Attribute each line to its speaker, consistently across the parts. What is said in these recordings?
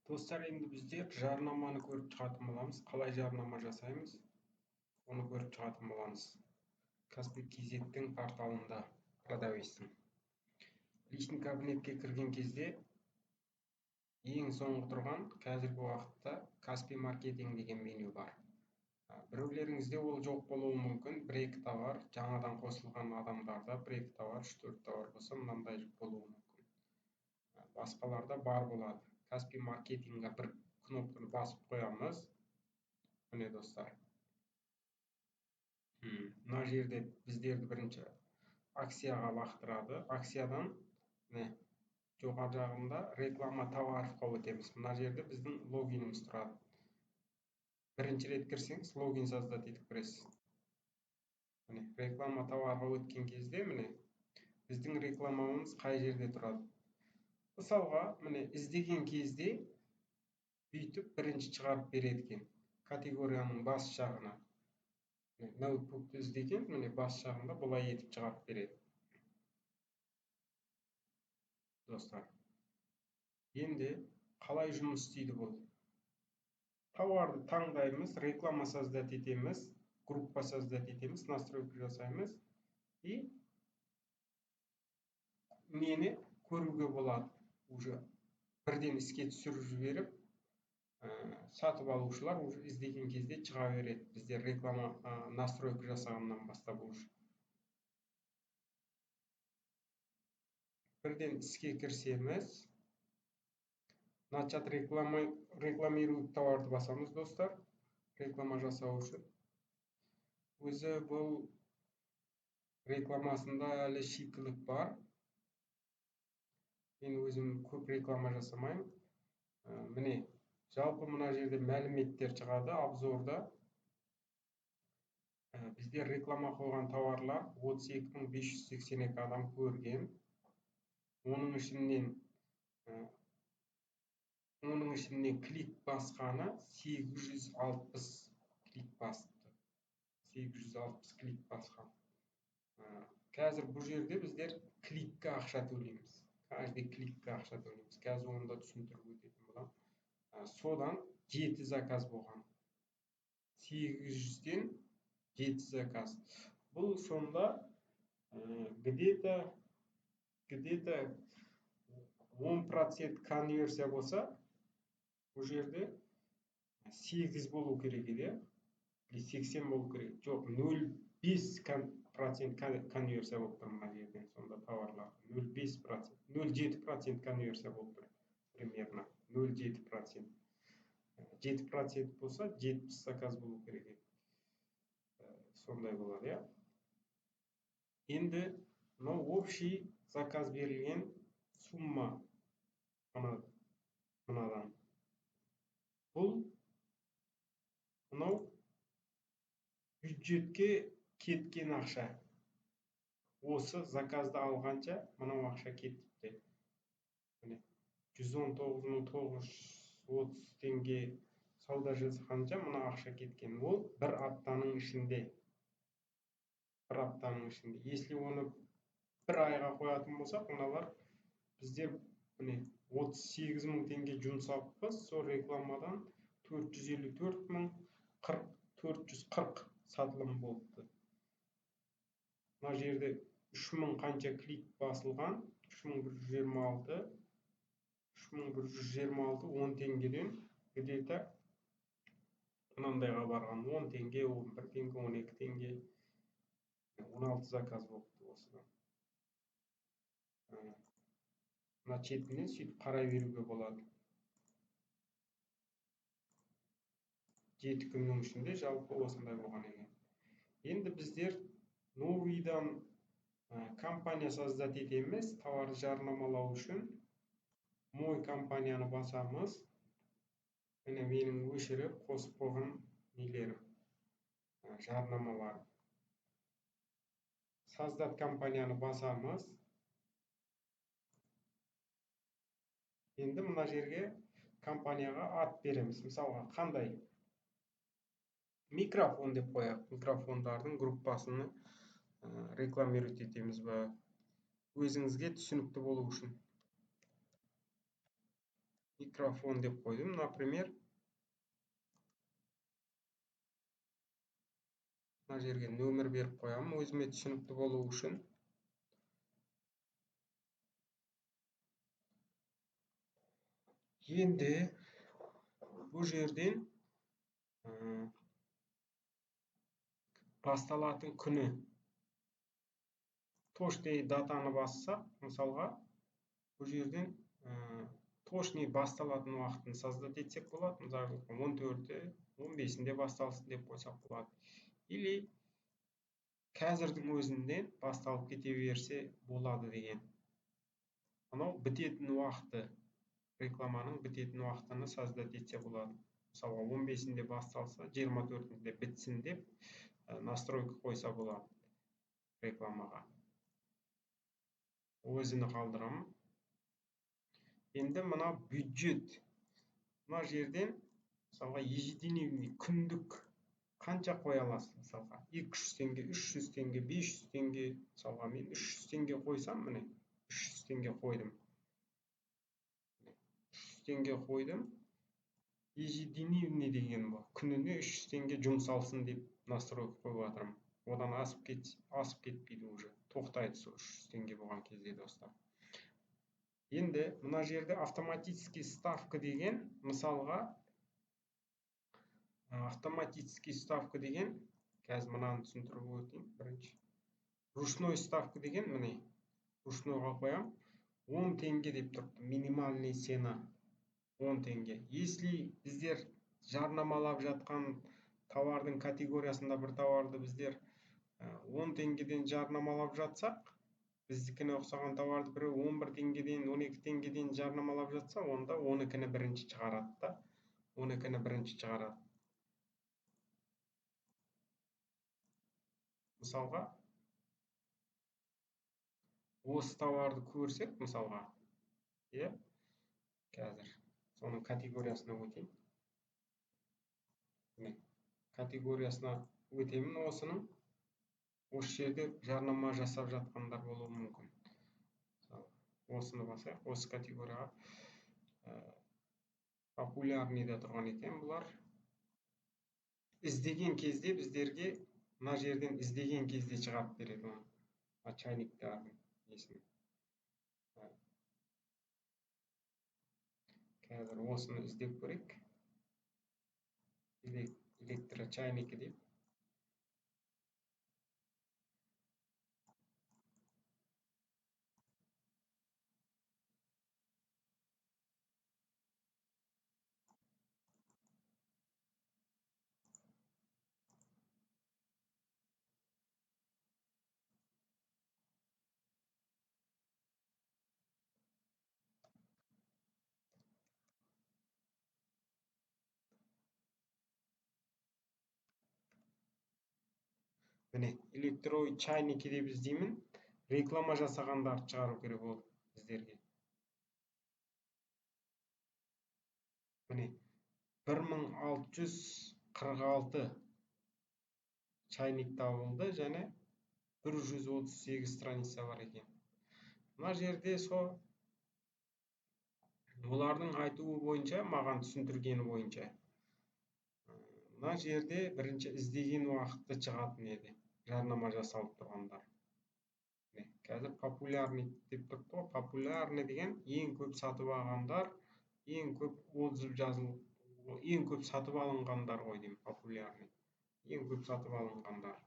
Speaker 1: Достар, енді біздер жарнаманы көріп шығатын боламыз. Қалай жарнама жасаймыз, оны көріп шығатын боламыз. Каспий KZ-тің порталында продавецтің. Личный кабинетке кірген кезде ең соңғы тұрған қазіргі уақытта Каспий маркетинг деген меню бар. Біреулеріңізде ол жоқ болуы мүмкін. Бір-екі товар, жаңадан қосылған адамдарда бір-екі товар, 3-4 товар болса, мынандай болуы мүмкін. Басқаларда бар болады. Каспий маркетингға бір кнопканы басып қоямыз. Міне достар. Мына жерде біздерді бірінші акцияға лақтырады. Акциядан жоғары жағында реклама товаровқа өтеміз. Мына жерде біздің логиніміз тұрады. Бірінші рет кірсеңіз, логин создать етіп кіресіз. Міне реклама товарға өткен кезде міне біздің рекламамыз қай жерде тұрады. Мысалға, міне іздеген кезде бүйтіп бірінші шығарып береді екен. Категорияның бас жағына. Ноутбукты іздеген, міне бас жағында бұлай етіп шығарып береді. Достар, енді қалай жұмыс істейді бұл? Товарды таңдаймыз, реклама создать етеміз, группа создать етеміз, настройка жасаймыз. И мені көруге болады. Уже бірден іске түсіріп жіберіп, сатып алушылар уже іздеген кезде шыға береді. Біздер реклама настройка жасағаннан бастап уже. Бірден іске кірсеміз, начать рекламировать товарды басамыз, достар. Реклама жасау үшін. Өзі бұл рекламасында әлі шикілік бар. Мен өзім көп реклама жасамаймын. Міне, жалпы мына жерде мәліметтер шығады, обзорда. Біздер реклама қойған товарлар 32.582 адам көрген. Оның ішінен клик басқаны 860 клик басты. 860 клик басқан. Қазір бұл жерде біздер кликке ақша төлейміз. Каждый кликке ақша төлейміз. Қазір оны да түсіндіріп өтетін боламын. Содан 7 заказ болған. 800-ден 7 заказ. Бұл сонда где-то 10% конверсия болса, бұл жерде 8 болу керек еді, 80 болу керек. Жоқ, 0,5% конверсия болып тұр мына жерден сонда товарлар. 0,7% конверсия болып тұр. Примерно 0,7%. 7% болса 70 заказ болу керек. Сондай болады, иә. Енді мынау общий заказ берілген сумма мынадан. Бұл мынау бюджетке кеткен ақша. Осы заказды алғанша мынау ақша кетіпті. 119.930 теңге сауда жасағанша мына ақша кеткен. Ол бір аптаның ішінде. Если оны бір айға қоятын болсақ, мыналар біздер 38.000 теңге жұмсаппыз. Сол рекламадан 440 сатылым болыпты. Мына жерде 3000 қанша клик басылған? 3126 10 теңгеден где-то мынандайға барған. 10 теңге, 11 теңге, 12 теңге, 16 заказ болыпты осыдан. Мына четінен сөйтіп қарай беруге болады. 7 күннің ішінде жалпы осындай болған екен. Енді біздер новыйдан компания создать етеміз, товарды жарнамалау үшін. Мой компанияны басамыз. Міне менің өшіріп қосып қойған нелерім, жарнамалар. Создать компанияны басамыз. Енді мына жерге компанияға ат береміз. Мысалға, қандай? Микрофон деп қояйық. Микрофондардың группасыны рекламировать етеміз ба? Өзіңізге түсінікті болу үшін. микрофон деп қойдым. Например, мына жерге нөмір беріп қоямын, өзіме түсінікті болу үшін. Енді бұл жерден басталатын күні точный датаны бассақ, мысалға, бұл жерден точный басталатын уақытын создать етсек болады. Мысалы, 14-те, 15-інде басталсын деп қойсақ болады. Или қазірдің өзінде басталып кете берсе болады деген. Анау бітетін уақыты, рекламаның бітетін уақытını создать етсе болады. Мысалы, 15-інде басталса, 24-інде бітсін деп настройка қойса болады рекламаға. Өзіні қалдырамын. Енді мына бюджет. Мына жерден, мысалға, ежедневный, күндік қанша қоя аласыз? Мысалға, 200 теңге, 300 теңге, 500 теңге. Мысалға, мен 300 теңге қойсам, міне, 300 теңге қойдым. 300 теңге қойдым. Ежедневный деген бұл. Күніне 300 теңге жұмсалсын деп настройка қойып жатырмын. Одан асып кетпейді уже. Тоқтайды сол 300 теңге болған кезде, достар. Енді мына жерде автоматический ставка деген, мысалға, автоматический ставка деген, қазір мынаны түсіндіріп өтейін бірінші. Ручной ставка деген, міне, ручнойға қоям, 10 теңге деп тұрды. Минимальный цена 10 теңге. Если біздер жарнамалап жатқан товардың категориясында бір товарды біздер 10 теңгеден жарнамалап жатсақ, біздікіне ұқсаған товарды бірі 11 теңгеден, 12 теңгеден жарнамалап жатса, онда 12-ні бірінші шығарады да. 12-ні бірінші шығарады. Мысалға, осы товарды көрсек, мысалға, қазір соның категориясына өтейін. Категориясына өтемін осының. Осы жерде жарнама жасап жатқандар болуы мүмкін. Осыны басайық, осы категорияға популярныйда тұрған екен бұлар. Іздеген кезде біздерге мына жерден іздеген кезде шығарып береді оны. Чайниктардың есін. Қазір осыны іздеп көрейік. Электрочайники деп. Міне, электрой чайники деп іздеймін. Реклама жасағандарды шығару керек ол біздерге. Міне, 1646 чайник табылды, және 138 страница бар екен. Мына жерде олардың айтуы бойынша, маған түсіндіргені бойынша, мына жерде бірінші іздеген уақытты шығатын еді. Жарнама жасалып тұрғандар. Қазір популярный деп тұрды ғой. Популярный деген ең көп сатып алғандар, ең көп отзыв жазылып, ең көп сатып алынғандар ғой деймін. Популярный. Ең көп сатып алынғандар.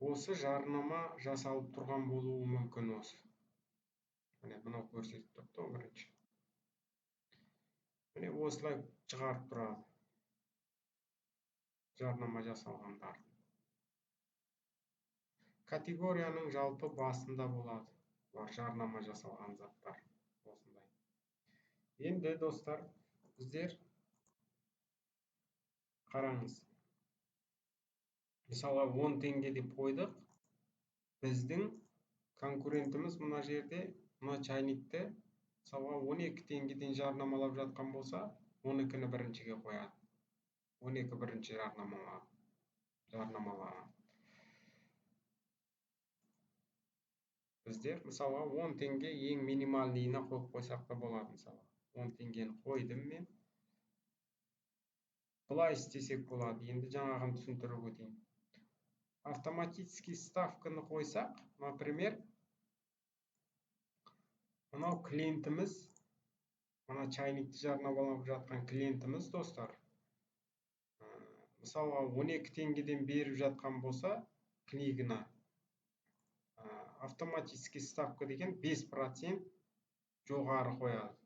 Speaker 1: Осы жарнама жасалып тұрған болуы мүмкін осы. Міне, мынау көрсетіп тұрды ғой бірінші. Міне, осылай шығарып тұрады. Жарнама жасалғандар. Категорияның жалпы басында болады. Бар жарнама жасалған заттар. Осындай. Енді, достар, біздер қараңыз. Мысалы, 10 теңге деп қойдық. Біздің конкурентіміз мына жерде, мына чайникті, мысалға 12 теңгеден жарнамалап жатқан болса, 12-ні біріншіге қояды. 12 бірінші жарнамалаған. біздер мысалға 10 теңге ең минимальныйына қойып қойсақ та болады. Мысалы 10 теңгені қойдым мен. Былай істесек болады. Енді жаңағын түсіндіріп өтейін. Автоматический ставканы қойсақ, например, мынау клиентіміз, мына чайникті жарнамалап жатқан клиентіміз, достар. Мысалға 12 теңгеден беріп жатқан болса, книгына автоматический ставка деген 5% жоғары қояды.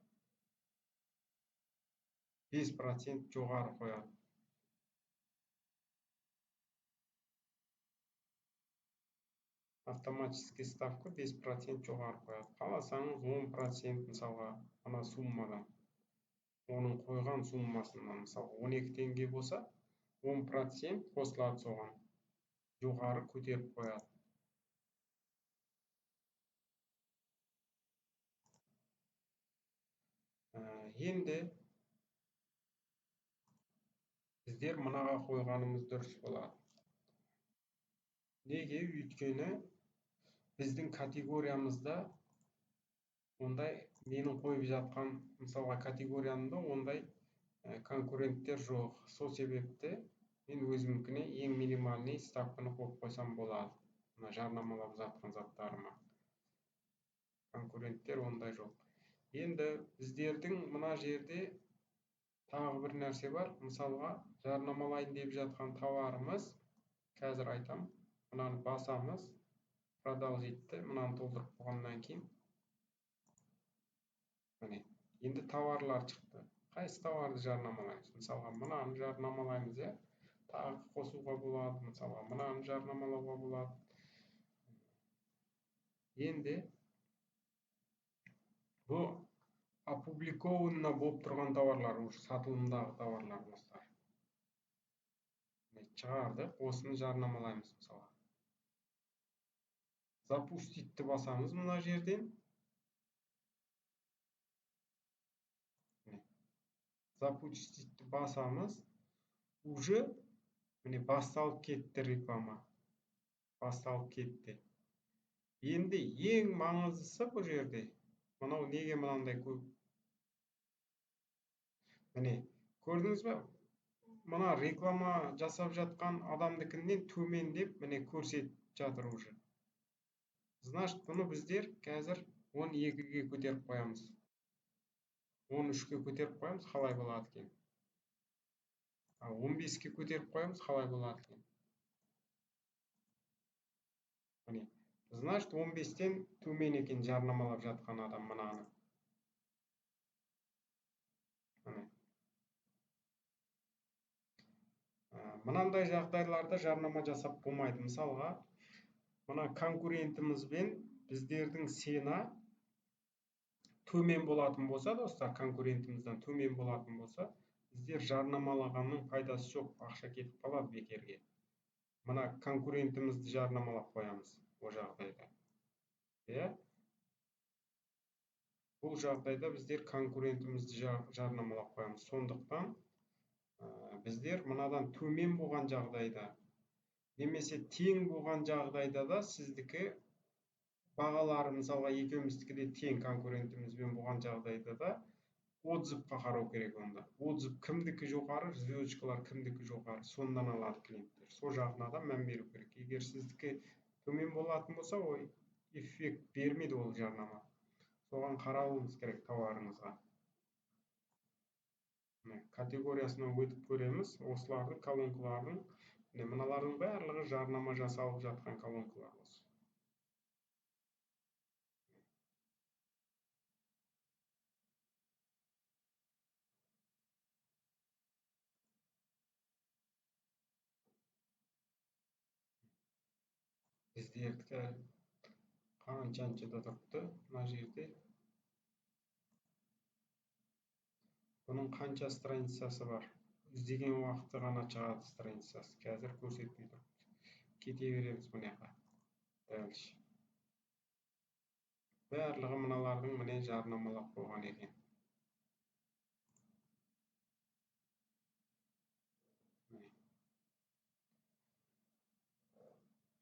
Speaker 1: 5% жоғары қояды. Автоматический ставка 5% жоғары қояды. Қаласаңыз 10% мысалға ана суммадан, оның қойған суммасынан, мысалы 12 теңге болса, 10% қосылады соған. Жоғары көтеріп қояды. Енді біздер мұнаға қойғанымыз дұрыс болады. Неге? Өйткені біздің категориямызда ондай менің қойып жатқан мысалға категориямда ондай конкуренттер жоқ. Сол себепті мен өзімкіне ең минимальный ставканы қойып қойсам болады. Мына жарнамалап жатқан заттарыма. Конкуренттер ондай жоқ. Енді біздердің мына жерде тағы бір нәрсе бар. Мысалға жарнамалайын деп жатқан тауарымыз, қазір айтам, мынаны басамыз, продолжитті, мынаны толтырып қойғаннан кейін. Міне, енді тауарлар шықты. Қайсы тауарды жарнамалаймыз? Мысалға мынаны жарнамалаймыз, я? Тағы қосуға болады, мысалға мынаны жарнамалауға болады. Енді бұл опубликовано болып тұрған тауарлар, уже сатылымдағы тауарлар, достар. Шығардық, осыны жарнамалаймыз, мысалға. Запуститті басамыз мына жерден. Запуститті басамыз. Уже міне басталып кетті реклама. Басталып кетті. Енді ең маңыздысы бұл жерде. Мынау неге мынандай көп? Міне, көрдіңіз бе? Мына реклама жасап жатқан адамдыкінен төмендеп, міне көрсетіп жатыр уже. Значит, бұны біздер қазір 12-ге көтеріп қоямыз. 13-ге көтеріп қоямыз, қалай болады екен? 15-ге көтеріп қоямыз, қалай болады екен? Міне, значит, 15-тен төмен екен жарнамалап жатқан адам мынаны. Мынандай жағдайларда жарнама жасап болмайды. Мысалға, мына конкурентімізбен біздердің сена төмен болатын болса, достар, конкурентімізден төмен болатын болса, біздер жарнамалағанның пайдасы жоқ, ақша кетіп қалады бекерге. Мына конкурентімізді жарнамалап қоямыз ол жағдайда. Бұл жағдайда біздер конкурентімізді жарнамалап қоямыз. Сондықтан біздер мынадан төмен болған жағдайда, немесе тең болған жағдайда да сіздікі бағалары, мысалға екеуміздікі де тең конкурентімізбен болған жағдайда да отзывқа қарау керек онда. Отзыв кімдікі жоғары, звездочкалар кімдікі жоғары, сондан алады клиенттер. Сол жағына да мән беру керек. Егер сіздікі төмен болатын болса, ой, эффект бермейді ол жарнама. Соған қарауыңыз керек тауарыңызға. Категориясына өтіп көреміз. Осылардың колонкалардың, мыналардың барлығы жарнама жасалып жатқан колонкалар осы. Біздердікі қаншаншыда тұрыпты мына жерде. Бұның қанша страницасы бар? Іздеген уақытта ғана шығады страницасы. Қазір көрсетпей тұрыпты. Кете береміз бұнияға. Дәлше. Барлығы мыналардың міне жарнамалап қойған екен.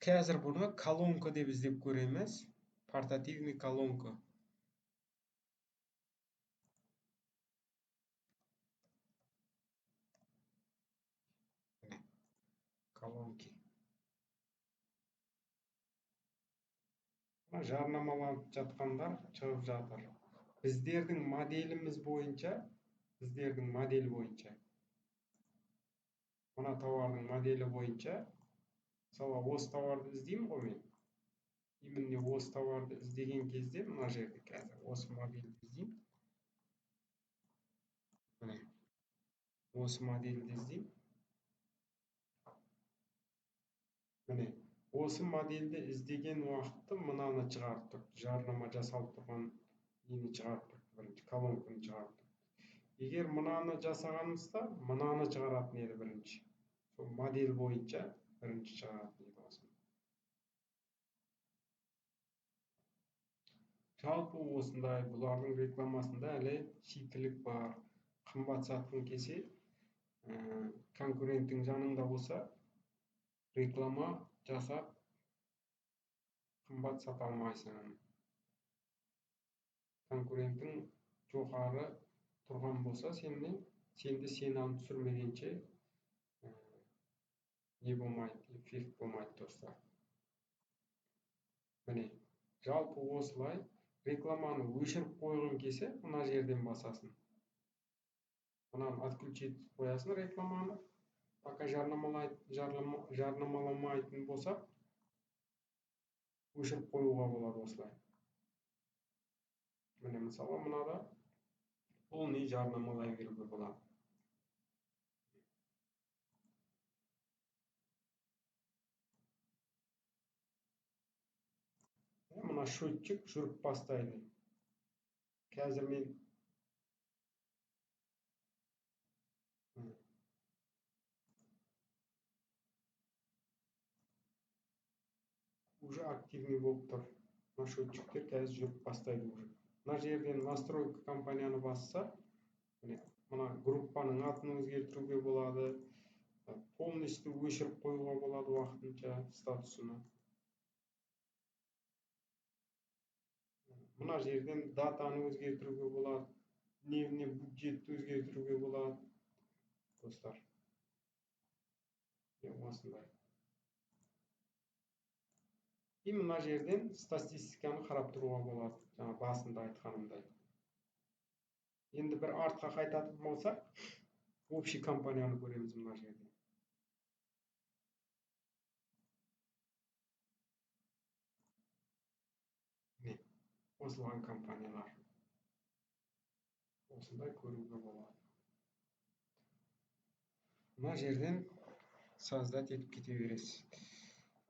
Speaker 1: Қазір бұны колонка деп іздеп көреміз. Портативный колонка. Колонки. Жарнамаланып жатқандар шығып жатыр. Біздердің моделіміз бойынша, мына тауардың моделі бойынша, мысалы осы тауарды іздеймін ғой мен. Именно осы тауарды іздеген кезде, мына жерде қазір осы модельді іздеймін. Міне, осы модельді іздеймін. Міне, осы модельді іздеген уақытта мынаны шығарып тұр. Жарнама жасалып тұрған нені шығарып тұр, бірінші колонканы шығарып тұр. Егер мынаны жасағанымызда, мынаны шығаратын еді бірінші. Сол модель бойынша бірінші шығаратын еді осы. Жалпы осындай, бұлардың рекламасында әлі шикілік бар. Қымбат сатқың келсе, конкуренттің жанында болса, реклама жасап қымбат сата алмайсың. Конкуренттің жоғары тұрған болса, сенде сенаны түсірмегенше не болмайды, эффект болмайды, достар. Міне, жалпы осылай рекламаны өшіріп қойғың келсе, мына жерден басасың. Мынаны отключить қоясың рекламаны. Пока жарнамаламайтын болсақ, өшіріп қоюға болады осылай. Міне, мысалы, мынада полный жарнамалай беруге болады. Мына счетчик жүріп бастайды. Қазір мен уже активный болып тұр. Мына счетчиктер қазір жүріп бастайды уже. Мына жерден настройка компанияны басса, мына группаның атын өзгертуге болады, полностью өшіріп қоюға болады уақытынша статусыны. Мына жерден датаны өзгертуге болады, дневный бюджетті өзгертуге болады, достар. Осындай. И мына жерден статистиканы қарап тұруға болады, жаңа басында айтқанымдай. Енді бір артқа қайтатын болсақ, общий компанияны көреміз мына жерде. Не, қосылған компаниялар. Осындай көруге болады. Мына жерден создать етіп кете бересіз.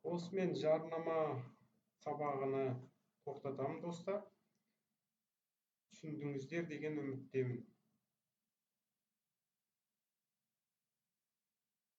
Speaker 1: Осымен жарнама сабағыны тоқтатамын, достар. Түсіндіңіздер деген үміттемін.